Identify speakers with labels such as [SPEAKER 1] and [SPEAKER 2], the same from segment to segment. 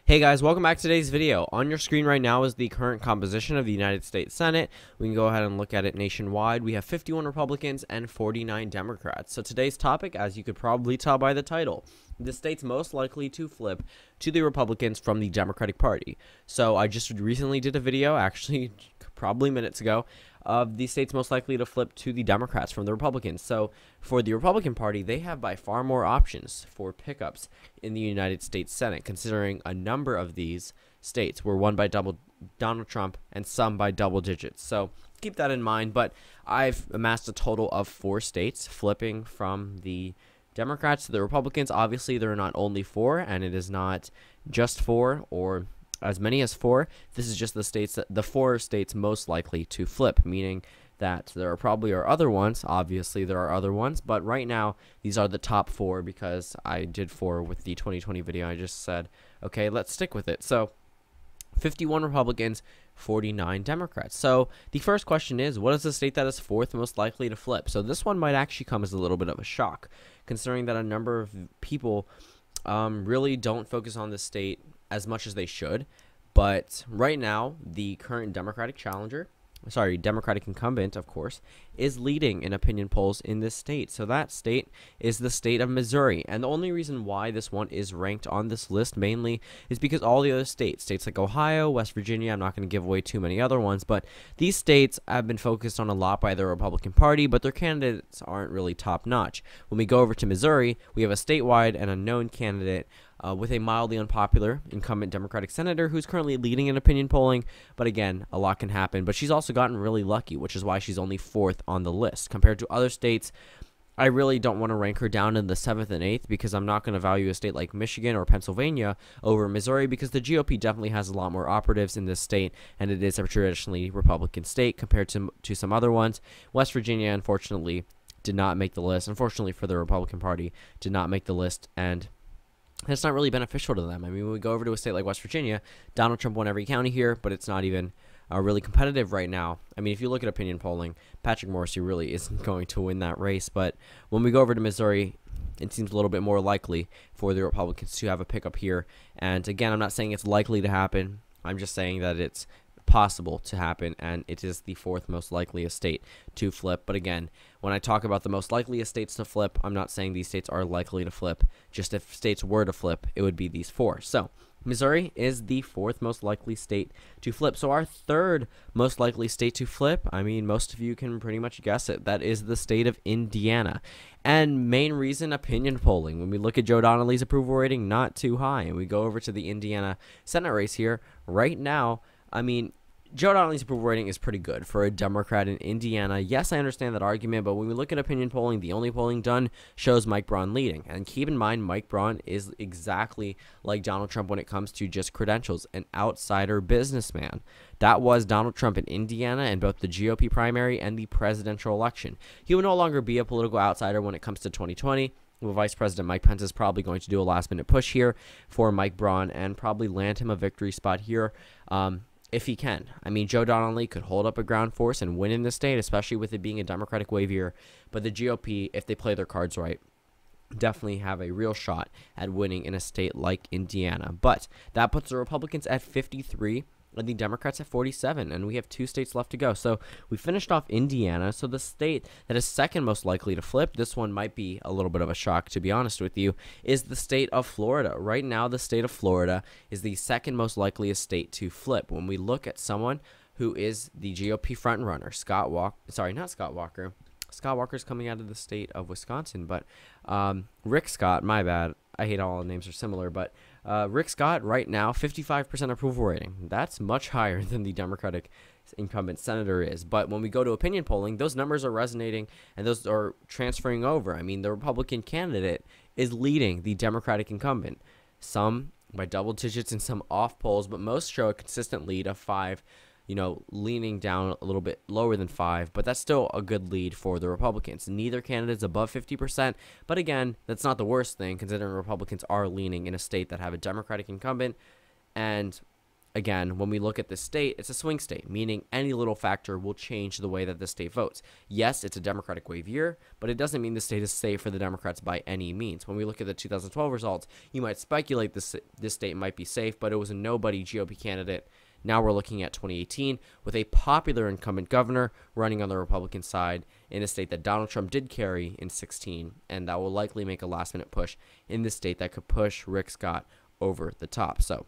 [SPEAKER 1] Hey guys, welcome back to today's video. On your screen right now is the current composition of the United States Senate. We can go ahead and look at it nationwide. We have 51 Republicans and 49 Democrats. So today's topic, as you could probably tell by the title, the states most likely to flip to the Republicans from the Democratic Party. So I just recently did a video, actually probably minutes ago, of the states most likely to flip to the Democrats from the Republicans. So for the Republican Party, they have by far more options for pickups in the United States Senate, considering a number of these states were won by Donald Trump and some by double digits. So keep that in mind. But I've amassed a total of 4 states flipping from the Democrats to the Republicans. Obviously, there are not only 4, and it is not just 4 or as many as 4. This is just the 4 states most likely to flip, meaning that there are probably other ones. Obviously, there are other ones, but right now these are the top 4 because I did 4 with the 2020 video. I just said, okay, let's stick with it. So 51 Republicans, 49 Democrats. So the first question is, what is the state that is 4th most likely to flip? So this one might actually come as a little bit of a shock, considering that a number of people really don't focus on the state as much as they should. But right now, the current Democratic incumbent, of course, is leading in opinion polls in this state. So that state is the state of Missouri. And the only reason why this one is ranked on this list mainly is because all the other states like Ohio, West Virginia, I'm not going to give away too many other ones, but these states have been focused on a lot by the Republican Party, but their candidates aren't really top notch. When we go over to Missouri, we have a statewide and unknown candidate with a mildly unpopular incumbent Democratic senator who's currently leading in opinion polling. But again, a lot can happen. But she's also gotten really lucky, which is why she's only 4th on the list. Compared to other states, I really don't want to rank her down in the 7th and 8th because I'm not going to value a state like Michigan or Pennsylvania over Missouri because the GOP definitely has a lot more operatives in this state, and it is a traditionally Republican state compared to some other ones. West Virginia, unfortunately, did not make the list. Unfortunately for the Republican Party, did not make the list, and that's not really beneficial to them. I mean, when we go over to a state like West Virginia, Donald Trump won every county here, but it's not even really competitive right now. I mean, if you look at opinion polling, Patrick Morrisey really isn't going to win that race. But when we go over to Missouri, it seems a little bit more likely for the Republicans to have a pickup here. And again, I'm not saying it's likely to happen. I'm just saying that it's possible to happen, and it is the 4th most likeliest state to flip. But again, when I talk about the most likeliest states to flip, I'm not saying these states are likely to flip. Just if states were to flip, it would be these 4. So Missouri is the 4th most likely state to flip. So our 3rd most likely state to flip, I mean, most of you can pretty much guess it. That is the state of Indiana. And main reason, opinion polling. When we look at Joe Donnelly's approval rating, not too high. And we go over to the Indiana Senate race here right now. I mean, Joe Donnelly's approval rating is pretty good for a Democrat in Indiana. Yes, I understand that argument, but when we look at opinion polling, the only polling done shows Mike Braun leading. And keep in mind, Mike Braun is exactly like Donald Trump when it comes to just credentials, an outsider businessman. That was Donald Trump in Indiana in both the GOP primary and the presidential election. He will no longer be a political outsider when it comes to 2020. Well, Vice President Mike Pence is probably going to do a last-minute push here for Mike Braun and probably land him a victory spot here. If he can. I mean, Joe Donnelly could hold up a ground force and win in the state, especially with it being a Democratic wave year. But the GOP, if they play their cards right, definitely have a real shot at winning in a state like Indiana. But that puts the Republicans at 53 and the Democrats at 47, and we have 2 states left to go. So we finished off Indiana. So the state that is 2nd most likely to flip, this one might be a little bit of a shock, to be honest with you, is the state of Florida. Right now, the state of Florida is the 2nd most likeliest state to flip. When we look at someone who is the GOP frontrunner, Scott Walker's coming out of the state of Wisconsin, but Rick Scott, my bad. I hate all the names are similar, but Rick Scott right now, 55% approval rating. That's much higher than the Democratic incumbent senator is. But when we go to opinion polling, those numbers are resonating and those are transferring over. I mean, the Republican candidate is leading the Democratic incumbent, some by double digits and some off polls, but most show a consistent lead of 5. Leaning down a little bit lower than 5, but that's still a good lead for the Republicans. Neither candidate's above 50%, but again, that's not the worst thing considering Republicans are leaning in a state that have a Democratic incumbent, and again, when we look at the state, it's a swing state, meaning any little factor will change the way that the state votes. Yes, it's a Democratic wave year, but it doesn't mean the state is safe for the Democrats by any means. When we look at the 2012 results, you might speculate this state might be safe, but it was a nobody GOP candidate. Now we're looking at 2018 with a popular incumbent governor running on the Republican side in a state that Donald Trump did carry in 2016, and that will likely make a last-minute push in this state that could push Rick Scott over the top. So,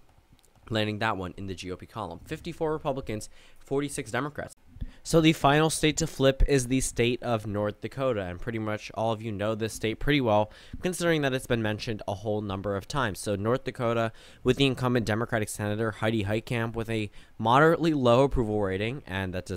[SPEAKER 1] landing that one in the GOP column. 54 Republicans, 46 Democrats. So the final state to flip is the state of North Dakota, and pretty much all of you know this state pretty well, considering that it's been mentioned a whole number of times. So North Dakota, with the incumbent Democratic Senator Heidi Heitkamp with a moderately low approval rating, and it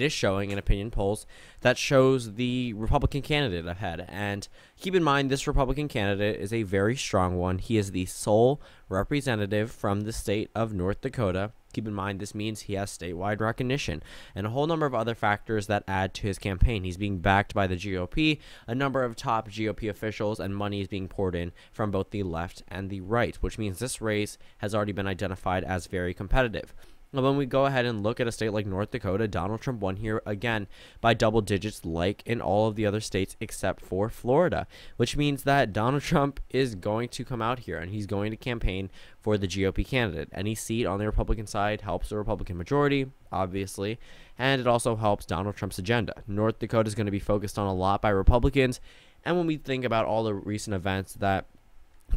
[SPEAKER 1] is showing in opinion polls that shows the Republican candidate ahead. And keep in mind, this Republican candidate is a very strong one. He is the sole representative from the state of North Dakota. Keep in mind, this means he has statewide recognition and a whole number of other factors that add to his campaign. He's being backed by the GOP, a number of top GOP officials, and money is being poured in from both the left and the right, which means this race has already been identified as very competitive. When we go ahead and look at a state like North Dakota, Donald Trump won here again by double digits like in all of the other states except for Florida, which means that Donald Trump is going to come out here and he's going to campaign for the GOP candidate. Any seat on the Republican side helps the Republican majority, obviously, and it also helps Donald Trump's agenda. North Dakota is going to be focused on a lot by Republicans, and when we think about all the recent events that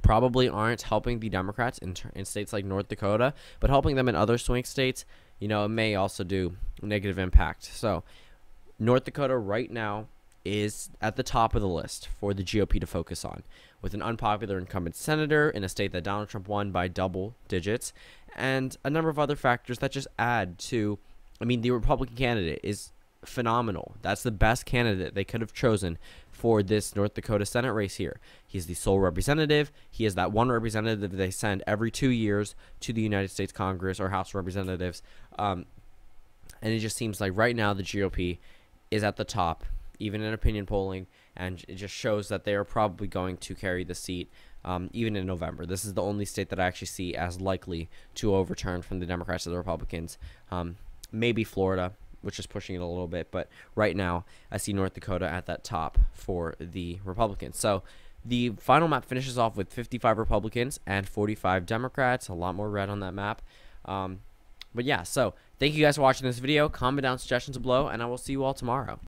[SPEAKER 1] probably aren't helping the Democrats in states like North Dakota, but helping them in other swing states, it may also do negative impact. So North Dakota right now is at the top of the list for the GOP to focus on, with an unpopular incumbent senator in a state that Donald Trump won by double digits, and a number of other factors that just add to, the Republican candidate is phenomenal. That's the best candidate they could have chosen for this North Dakota Senate race here. He's the sole representative. He is that one representative they send every 2 years to the United States Congress or House of Representatives. And it just seems like right now the GOP is at the top, even in opinion polling, and it just shows that they are probably going to carry the seat even in November. This is the only state that I actually see as likely to overturn from the Democrats to the Republicans. Maybe Florida, which is pushing it a little bit, but right now I see North Dakota at that top for the Republicans. So the final map finishes off with 55 Republicans and 45 Democrats, a lot more red on that map. But yeah, so thank you guys for watching this video. Comment down suggestions below, and I will see you all tomorrow.